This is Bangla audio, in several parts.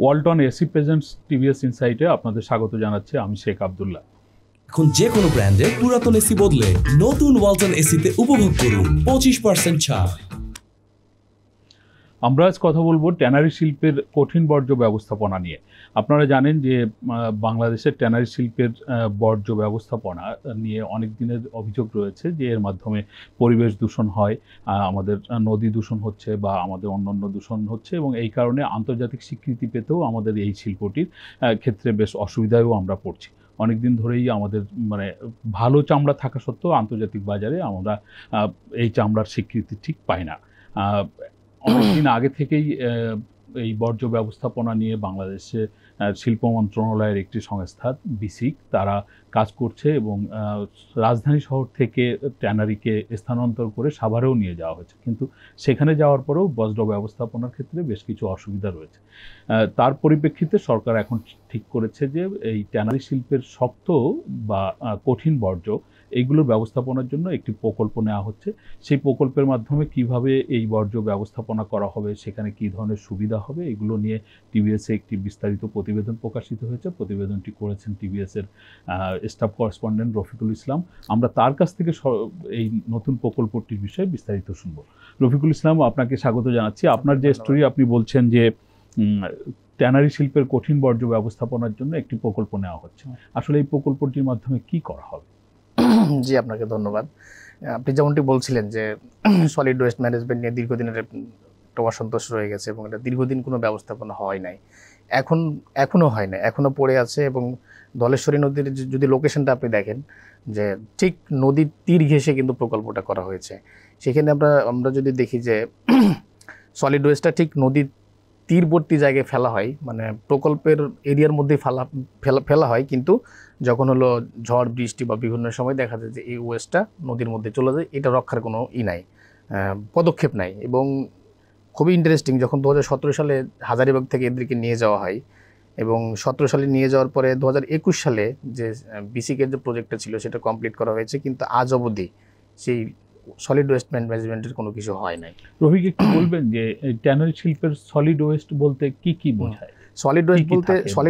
ওয়ালটন এসি প্রেজেন্টস টিভিএস ইনসাইটে আপনাদের স্বাগত জানাচ্ছি। আমি শেখ আব্দুল্লাহ। এখন যে কোনো ব্র্যান্ডের পুরাতন এসি বদলে নতুন ওয়ালটন এসিতে উপভোগ করুন 25% ছাড়। আমরা আজ কথা বলবো ট্যানারি শিল্পের কঠিন বর্জ্য ব্যবস্থাপনা নিয়ে। আপনারা জানেন যে বাংলাদেশের ট্যানারি শিল্পের বর্জ্য ব্যবস্থাপনা নিয়ে অনেক দিনের অভিযোগ রয়েছে যে এর মাধ্যমে পরিবেশ দূষণ হয়, আমাদের নদী দূষণ হচ্ছে বা আমাদের অন্যান্য দূষণ হচ্ছে, এবং এই কারণে আন্তর্জাতিক স্বীকৃতি পেতেও আমাদের এই শিল্পটির ক্ষেত্রে বেশ অসুবিধায়ও আমরা পড়ছি। অনেক দিন ধরেই আমাদের ভালো চামড়া থাকা সত্ত্বেও আন্তর্জাতিক বাজারে আমরা এই চামড়ার স্বীকৃতি ঠিক পাই না। অনেকদিন আগে থেকেই এই বর্জ্য ব্যবস্থাপনা নিয়ে বাংলাদেশে শিল্প মন্ত্রণালয়ের একটি সংস্থা বিসিক তারা কাজ করছে, এবং রাজধানী শহর থেকে ট্যানারিকে স্থানান্তর করে সাভারেও নিয়ে যাওয়া হয়েছে, কিন্তু সেখানে যাওয়ার পরেও বর্জ্য ব্যবস্থাপনার ক্ষেত্রে বেশ কিছু অসুবিধা রয়েছে। তার পরিপ্রেক্ষিতে সরকার এখন ঠিক করেছে যে এই ট্যানারি শিল্পের শক্ত বা কঠিন বর্জ্য এইগুলোর ব্যবস্থাপনার জন্য একটি প্রকল্প নেওয়া হচ্ছে। সেই প্রকল্পের মাধ্যমে কিভাবে এই বর্জ্য ব্যবস্থাপনা করা হবে, সেখানে কী ধরনের সুবিধা হবে, এগুলো নিয়ে টিভিএসে একটি বিস্তারিত প্রতিবেদন প্রকাশিত হয়েছে। প্রতিবেদনটি করেছেন টিভিএসের স্টাফ করেসপন্ডেন্ট রফিকুল ইসলাম। আমরা তার কাছ থেকে এই নতুন প্রকল্পটির বিষয়ে বিস্তারিত শুনব। রফিকুল ইসলাম, আপনাকে স্বাগত জানাচ্ছি। আপনার যে স্টোরি আপনি বলছেন যে ট্যানারি শিল্পের কঠিন বর্জ্য ব্যবস্থাপনার জন্য একটি প্রকল্প নেওয়া হচ্ছে, আসলে এই প্রকল্পটির মাধ্যমে কি করা হবে? জি, আপনাকে ধন্যবাদ। আপনি যেমনটি বলছিলেন যে সলিড ওয়েস্ট ম্যানেজমেন্ট নিয়ে দীর্ঘদিনের একটা অসন্তোষ রয়ে গেছে এবং এটা দীর্ঘদিন কোনো ব্যবস্থাপনা হয় নাই, এখনও হয় না, এখনও পড়ে আছে। এবং ধলেশ্বরী নদীর যদি লোকেশনটা আপনি দেখেন, যে ঠিক নদীর তীর ঘেঁষে কিন্তু প্রকল্পটা করা হয়েছে। সেখানে আমরা যদি দেখি যে সলিড ওয়েস্টটা ঠিক নদীর তীরবর্তী জায়গায় ফেলা হয়, মানে প্রকল্পের এরিয়ার মধ্যে ফেলা হয়, কিন্তু যখন হলো ঝড় বৃষ্টি বা বিভিন্ন সময় দেখা যায় যে এই ওয়েস্টটা নদীর মধ্যে চলে যায়, এটা রক্ষার কোনো নাই, পদক্ষেপ নাই। এবং খুবই ইন্টারেস্টিং, যখন 2017 সালে হাজারীবাগ থেকে এদেরকে নিয়ে যাওয়া হয় এবং 2017 সালে নিয়ে যাওয়ার পরে 2021 সালে যে বিসিকের যে প্রজেক্টটা ছিল সেটা কমপ্লিট করা হয়েছে, কিন্তু আজ অবধি সেই সলিড ওয়েস্ট ম্যানেজমেন্টের কোনো কিছু হয় নাই। রফিক, একটু বলবেন যে ট্যানারি শিল্পের সলিড ওয়েস্ট বলতে কি বোঝায়? সলিড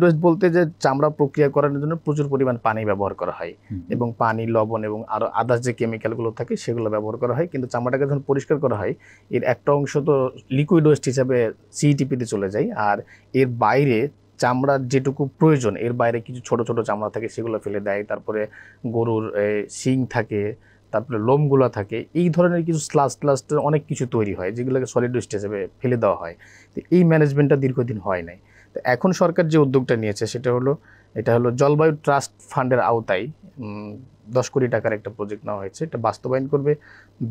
ওয়েস্ট বলতে যে চামড়া প্রক্রিয়া করার জন্য প্রচুর পরিমাণ পানি ব্যবহার করা হয়, এবং পানি, লবণ এবং আরও আদার্স যে কেমিক্যালগুলো থাকে সেগুলো ব্যবহার করা হয়। কিন্তু চামড়াটাকে যখন পরিষ্কার করা হয়, এর একটা অংশ তো লিকুইড ওয়েস্ট হিসাবে সিইটিপিতে চলে যায়, আর এর বাইরে চামড়ার যেটুকু প্রয়োজন এর বাইরে কিছু ছোট ছোট চামড়া থাকে, সেগুলো ফেলে দেয়। তারপরে গরুর শিং থাকে, তারপরে লোমগুলো থাকে, এই ধরনের কিছু স্লাস্ট অনেক কিছু তৈরি হয় যেগুলোকে সলিড ওয়েস্ট হিসেবে ফেলে দেওয়া হয়। তো এই ম্যানেজমেন্টটা দীর্ঘদিন হয় নাই। তো এখন সরকার যে উদ্যোগটা নিয়েছে এটা হলো জলবায়ু ট্রাস্ট ফান্ডের আওতায় 10 কোটি টাকার একটা প্রজেক্ট নেওয়া হয়েছে। এটা বাস্তবায়ন করবে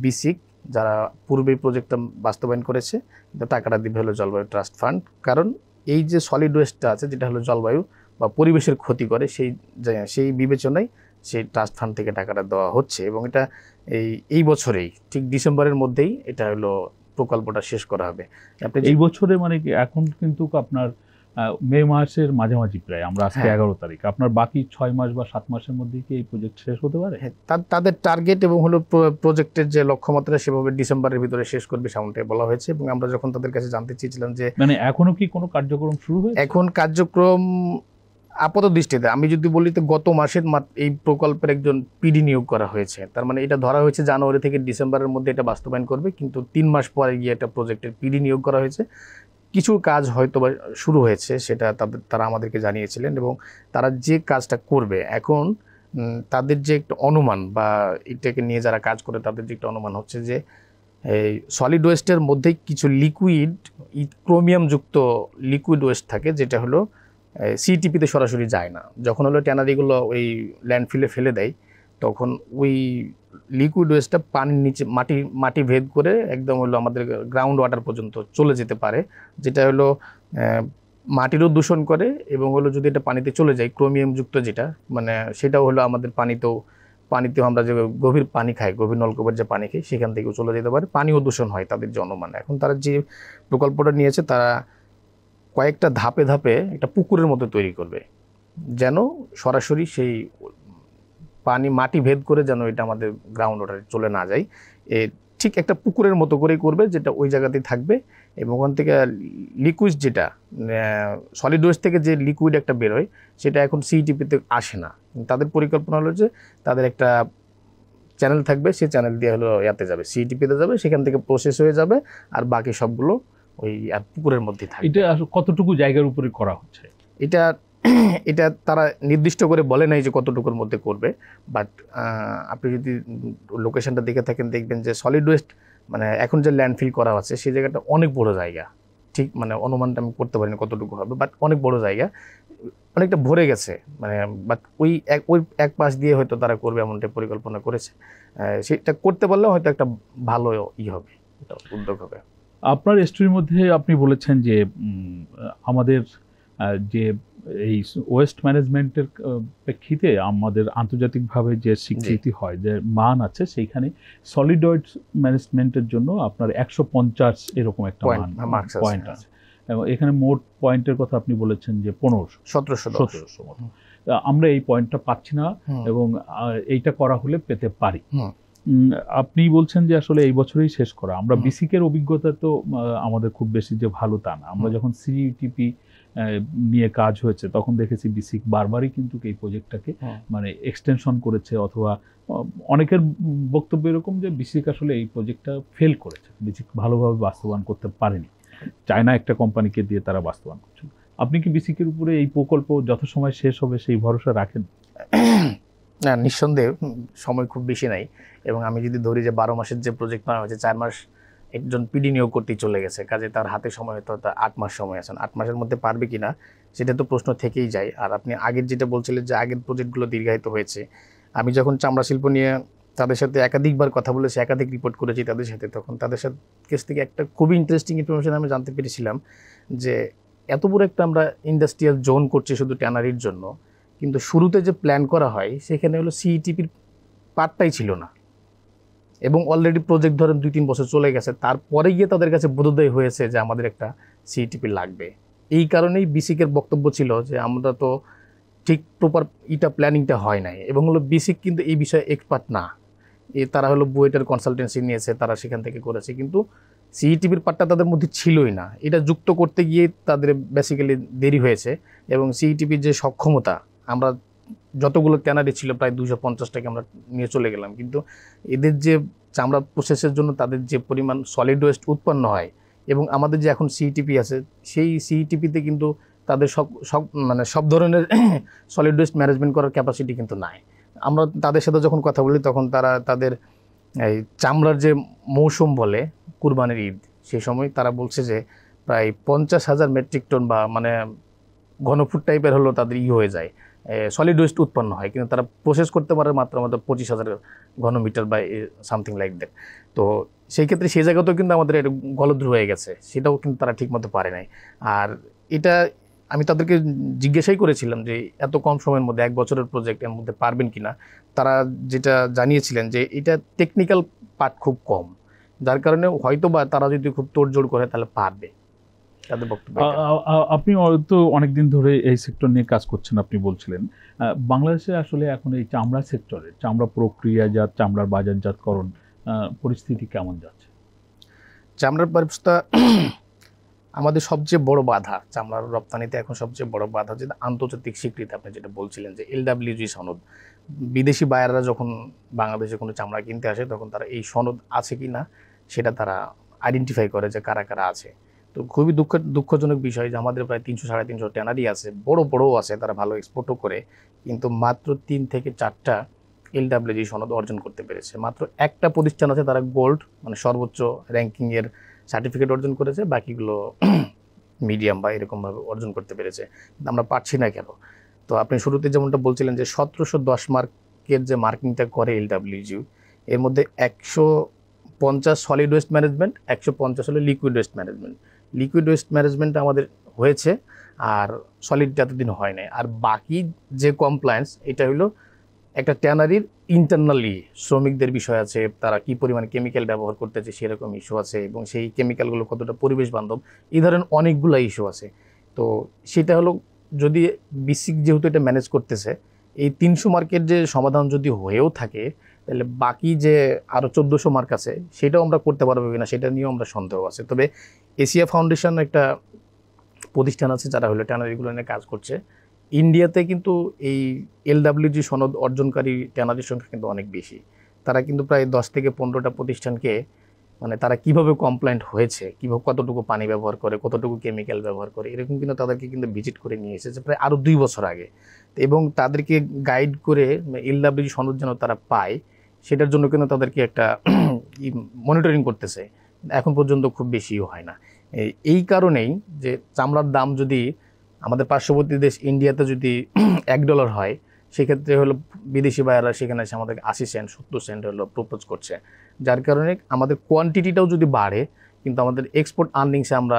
বিসিক, যারা পূর্বে প্রজেক্টটা বাস্তবায়ন করেছে, কিন্তু টাকাটা দিবে হলো জলবায়ু ট্রাস্ট ফান্ড। কারণ এই যে সলিড ওয়েস্টটা আছে, যেটা হলো জলবায়ু বা পরিবেশের ক্ষতি করে, সেই বিবেচনায় সেই ট্রাস্ট ফান্ড থেকে টাকাটা দেওয়া হচ্ছে। এবং এটা এই বছরেই ঠিক ডিসেম্বরের মধ্যেই এটা হলো প্রকল্পটা শেষ করা হবে। আপনি এই বছরে মানে কি, এখন কিন্তু আপনার মে মাসের মাঝামাঝি, প্রায় আমরা আজকে 11 তারিখ, আপনার বাকি 6 মাস বা 7 মাসের মধ্যে কি এই প্রজেক্ট শেষ হতে পারে? তাদের টার্গেট এবং হলো প্রজেক্টের যে লক্ষ্যমাত্রা সেভাবে ডিসেম্বরের ভিতরে শেষ করবে সেমনটাই বলা হয়েছে। এবং আমরা যখন তাদের কাছে জানতে চেয়েছিলাম যে মানে এখনো কি কোনো কার্যক্রম শুরু হয়েছে? এখন কার্যক্রম আপাত দৃষ্টিতে আমি যদি বলি তো গত মাসের এই প্রকল্পের একজন পিডি নিয়োগ করা হয়েছে। তার মানে এটা ধরা হয়েছে জানুয়ারি থেকে ডিসেম্বরের মধ্যে এটা বাস্তবায়ন করবে, কিন্তু 3 মাস পরে গিয়ে একটা প্রজেক্টের পিডি নিয়োগ করা হয়েছে। কিছু কাজ হয়তো বা শুরু হয়েছে, সেটা তারা আমাদেরকে জানিয়েছিলেন। এবং তারা যে কাজটা করবে এখন, তাদের যে একটা অনুমান বা এটাকে নিয়ে যারা কাজ করে তাদের যে একটা অনুমান হচ্ছে যে এই সলিড ওয়েস্টের মধ্যে কিছু ক্রোমিয়ামযুক্ত লিকুইড ওয়েস্ট থাকে, যেটা হলো সিটিপিতে সরাসরি যায় না। যখন হলো ট্যানারিগুলো ওই ল্যান্ডফিলে ফেলে দেয়, তখন ওই লিকুইড ওয়েস্টটা পানির নিচে মাটি ভেদ করে একদম হলো আমাদের গ্রাউন্ড ওয়াটার পর্যন্ত চলে যেতে পারে, যেটা হলো মাটিরও দূষণ করে। এবং হলো যদি এটা পানিতে চলে যায় ক্রোমিয়ামযুক্ত যেটা, মানে সেটাও হলো আমাদের পানিতেও আমরা যে গভীর পানি খাই, গভীর নলকূপের যে পানি খাই, সেখান থেকেও চলে যেতে পারে, পানিও দূষণ হয় তাদের যে অনুমান। এখন তারা যে প্রকল্পটা নিয়েছে, তারা কয়েকটা ধাপে ধাপে একটা পুকুরের মতো তৈরি করবে, যেন সরাসরি সেই মাটি ভেদ করে যেন এটা আমাদের গ্রাউন্ড ওয়াটারে চলে না যায়। ঠিক একটা পুকুরের মতো করেই করবে, যেটা ওই জায়গাতেই থাকবে এবং ওখান থেকে লিকুইড যেটা সলিড ওয়েস্ট থেকে যে লিকুইড একটা বেরোয় সেটা এখন সিইটিপিতে আসে না। তাদের পরিকল্পনা হলো যে তাদের একটা চ্যানেল থাকবে, সেই চ্যানেল দিয়ে হলো ইয়াতে যাবে, সিইটিপিতে যাবে, সেখান থেকে প্রসেস হয়ে যাবে আর বাকি সবগুলো ওই আর পুকুরের মধ্যেই থাকবে। এটা আসলে কতটুকু জায়গার উপরে করা হচ্ছে? এটা তারা নির্দিষ্ট করে বলে নাই যে কতটুকুর মধ্যে করবে, বাট আপনি যদি লোকেশনটা দেখে থাকেন দেখবেন যে সলিড ওয়েস্ট মানে এখন যে ল্যান্ডফিল করা আছে সেই জায়গাটা অনেক বড় জায়গা, ঠিক মানে অনুমানটা আমি করতে পারিনি কতটুকু হবে, বাট অনেক বড় জায়গা, অনেকটা ভরে গেছে মানে, বাট ওই এক পাশ দিয়ে হয়তো তারা করবে এমনটা পরিকল্পনা করেছে। সেটা করতে পারলেও হয়তো একটা ভালো হবে, এটা উদ্যোগ হবে। আপনার স্টোরির মধ্যে আপনি বলেছেন যে আমাদের যে এই ওয়েস্ট ম্যানেজমেন্টের প্রেক্ষিতে আমাদের আন্তর্জাতিকভাবে যে স্বীকৃতি হয়, যে মান আছে, সেইখানে সলিড ওয়েস্ট ম্যানেজমেন্টের জন্য আপনার 150 এরকম একটা পয়েন্ট আছে এবং এখানে মোট পয়েন্টের কথা আপনি বলেছেন যে 1700 মতো। আমরা এই পয়েন্টটা পাচ্ছি না এবং এইটা করা হলে পেতে পারি। আপনি বলছেন যে আসলে এই বছরই শেষ করা। আমরা বিসিকের অভিজ্ঞতা তো আমাদের খুব বেশি যে ভালো তা না। আমরা যখন সিইটিপি নিয়ে কাজ হয়েছে তখন দেখেছি বিসিক বারবারই কিন্তু এই প্রজেক্টটাকে মানে এক্সটেনশন করেছে, অথবা অনেকের বক্তব্য এরকম যে বিসিক আসলে এই প্রজেক্টটা ফেল করেছে, বিসিক ভালোভাবে বাস্তবায়ন করতে পারেনি, চায়না একটা কোম্পানিকে দিয়ে তারা বাস্তবায়ন করছেন। আপনি কি বিসিকের উপরে এই প্রকল্প যত সময় শেষ হবে সেই ভরসা রাখেন? না, নিঃসন্দেহে সময় খুব বেশি নাই এবং আমি যদি ধরি যে 12 মাসের যে প্রজেক্ট নেওয়া হয়েছে 4 মাস একজন পিডি নিয়োগ করতেই চলে গেছে, কাজে তার হাতে সময় হয়তো 8 মাস সময় আছে। 8 মাসের মধ্যে পারবে কিনা সেটা তো প্রশ্ন থেকেই যায়। আর আপনি আগের যেটা বলছিলেন যে আগের প্রজেক্টগুলো দীর্ঘায়িত হয়েছে, আমি যখন চামড়া শিল্প নিয়ে তাদের সাথে একাধিকবার কথা বলেছি, একাধিক রিপোর্ট করেছি তাদের সাথে, তখন তাদের সাথে কাছ থেকে একটা খুবই ইন্টারেস্টিং ইনফরমেশন আমি জানতে পেরেছিলাম যে এত বড় একটা আমরা ইন্ডাস্ট্রিয়াল জোন করছি শুধু ট্যানারির জন্য, কিন্তু শুরুতে যে প্ল্যান করা হয় সেখানে হলো সিইটিপির পার্টটাই ছিল না এবং অলরেডি প্রজেক্ট ধরেন 2-3 বছর চলে গেছে, তারপরে গিয়ে তাদের কাছে বোধোদয় হয়েছে যে আমাদের একটা সিইটিপি লাগবে। এই কারণেই বিসিকের বক্তব্য ছিল যে আমরা তো ঠিক প্রপার প্ল্যানিংটা হয় নাই, এবং হলো বিসিক কিন্তু এই বিষয়ে এক্সপার্ট না, তারা হলো বুয়েটের কনসালটেন্সি নিয়েছে, তারা সেখান থেকে করেছে, কিন্তু সিইটিপির পার্টটা তাদের মধ্যে ছিলই না। এটা যুক্ত করতে গিয়ে তাদের বেসিক্যালি দেরি হয়েছে এবং সিইটিপির যে সক্ষমতা, আমরা যতগুলো ট্যানারি ছিল প্রায় 250টাকে আমরা নিয়ে চলে গেলাম, কিন্তু এদের যে চামড়া প্রসেসের জন্য তাদের যে পরিমাণ সলিড ওয়েস্ট উৎপন্ন হয় এবং আমাদের যে এখন সিইটিপি আছে সেই সিইটিপিতে কিন্তু তাদের সব ধরনের সলিড ওয়েস্ট ম্যানেজমেন্ট করার ক্যাপাসিটি কিন্তু নাই। আমরা তাদের সাথে যখন কথা বলি তখন তারা তাদের এই চামড়ার যে মৌসুম বলে কুরবানির ঈদ, সেই সময় তারা বলছে যে প্রায় 50,000 মেট্রিক টন বা মানে ঘনফুট টাইপের হলো তাদের হয়ে যায়, সলিড ওয়েস্ট উৎপন্ন হয়, কিন্তু তারা প্রসেস করতে পারে মাত্র 25,000 ঘনমিটার বা সামথিং লাইক দ্যাট। তো সেই ক্ষেত্রে সেই জায়গাতেও কিন্তু আমাদের এটা গলদ হয়ে গেছে, সেটাও কিন্তু তারা ঠিকমতো পারে নাই। আর এটা আমি তাদেরকে জিজ্ঞাসাই করেছিলাম যে এত কম সময়ের মধ্যে 1 বছরের প্রজেক্ট এর মধ্যে পারবেন কিনা। তারা যেটা জানিয়েছিলেন যে এটা টেকনিক্যাল পার্ট খুব কম, যার কারণে হয়তো বা তারা যদি খুব তোড়জোড় করে তাহলে পারবে। আপনি তো অনেকদিন ধরে এই সেক্টর নিয়ে কাজ করছেন, আপনি বলছিলেন বাংলাদেশে আসলে এখন এই চামড়া সেক্টরে চামড়া প্রক্রিয়াজাত, চামড়ার বাজারজাতকরণ পরিস্থিতি কেমন যাচ্ছে? চামড়ার ব্যবস্থা আমাদের সবচেয়ে বড় বাধা, চামড়ার রপ্তানিতে এখন সবচেয়ে বড় বাধা যেটা আন্তর্জাতিক স্বীকৃতি। আপনি যেটা বলছিলেন যে LWG সনদ, বিদেশি বায়াররা যখন বাংলাদেশে কোনো চামড়া কিনতে আসে তখন তারা এই সনদ আছে কি না সেটা তারা আইডেন্টিফাই করে যে কারা কারা আছে। তো খুবই দুঃখজনক বিষয় যে আমাদের প্রায় 300-350 ট্যানারি আছে, বড়ও আছে, তারা ভালো এক্সপোর্টও করে, কিন্তু মাত্র 3 থেকে 4টা LWG সনদ অর্জন করতে পেরেছে। মাত্র একটা প্রতিষ্ঠান আছে তারা গোল্ড মানে সর্বোচ্চ র্যাঙ্কিংয়ের সার্টিফিকেট অর্জন করেছে, বাকিগুলো মিডিয়াম বা এরকমভাবে অর্জন করতে পেরেছে, কিন্তু আমরা পারছি না কেন? তো আপনি শুরুতে যেমনটা বলছিলেন যে 1710 মার্কের যে মার্কিংটা করে LWG, এর মধ্যে 150 সলিড ওয়েস্ট ম্যানেজমেন্ট, 150 হলো liquid waste management. Liquid waste management আমাদের হয়েছে আর সলিড এতদিন হয় নাই। আর বাকি যে কমপ্লায়েন্স, এটা হলো একটা ট্যানারির ইন্টারনালি শ্রমিকদের বিষয় আছে, তারা কি পরিমাণ কেমিক্যাল ব্যবহার করতেছে সেরকম ইস্যু আছে, এবং সেই কেমিক্যালগুলো কতটা পরিবেশ বান্ধব, এই ধরনের অনেকগুলো ইস্যু আছে। তো সেটা হলো যদি বিসিক যেহেতু এটা ম্যানেজ করতেছে, এই 300 মার্কেট যে সমাধান যদি হয়েও থাকে তাহলে বাকি যে আরও 1400 মার্ক আছে সেটাও আমরা করতে পারবো কিনা সেটা নিয়েও আমরা সন্দেহ আছে। তবে এশিয়া ফাউন্ডেশন একটা প্রতিষ্ঠান আছে যারা হলো ট্যানারিগুলো নিয়ে কাজ করছে। ইন্ডিয়াতে কিন্তু এই LWG সনদ অর্জনকারী ট্যানারির সংখ্যা কিন্তু অনেক বেশি। তারা কিন্তু প্রায় 10 থেকে 15টা প্রতিষ্ঠানকে মানে তারা কিভাবে কমপ্লায়েন্ট হয়েছে, কিভাবে কতটুকু পানি ব্যবহার করে, কতটুকু কেমিক্যাল ব্যবহার করে, এরকম কিন্তু তাদেরকে কিন্তু ভিজিট করে নিয়ে এসেছে প্রায় আরও 2 বছর আগে। এবং তাদেরকে গাইড করে LWG সনদ যেন তারা পায় সেটার জন্য কিন্তু তাদেরকে একটা মনিটরিং করতেছে, এখন পর্যন্ত খুব বেশিও হয় না। এই কারণেই যে চামড়ার দাম যদি আমাদের পার্শ্ববর্তী দেশ ইন্ডিয়াতে যদি $1 হয়, সেক্ষেত্রে হলো বিদেশি বায়াররা সেখানে এসে আমাদেরকে 80 সেন্ট 70 সেন্ট হলো প্রপোজ করছে, যার কারণে আমাদের কোয়ান্টিটিটাও যদি বাড়ে কিন্তু আমাদের এক্সপোর্ট আর্নিংসে আমরা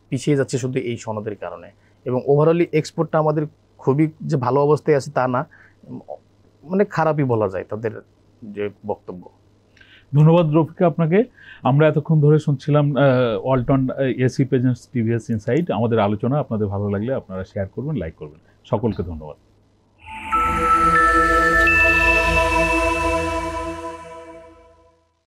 পিছিয়ে যাচ্ছি শুধু এই সনদের কারণে। এবং ওভারঅলি এক্সপোর্টটা আমাদের খুবই যে ভালো অবস্থায় আছে তা না, মানে খারাপই বলা যায় তাদের যে বক্তব্য। ধন্যবাদ রফিক আপনাকে। আমরা এতক্ষণ ধরে শুনছিলাম Walton AC presents TVS insight. আমাদের আলোচনা আপনাদের ভালো লাগলে আপনারা শেয়ার করবেন, লাইক করবেন। সকলকে ধন্যবাদ।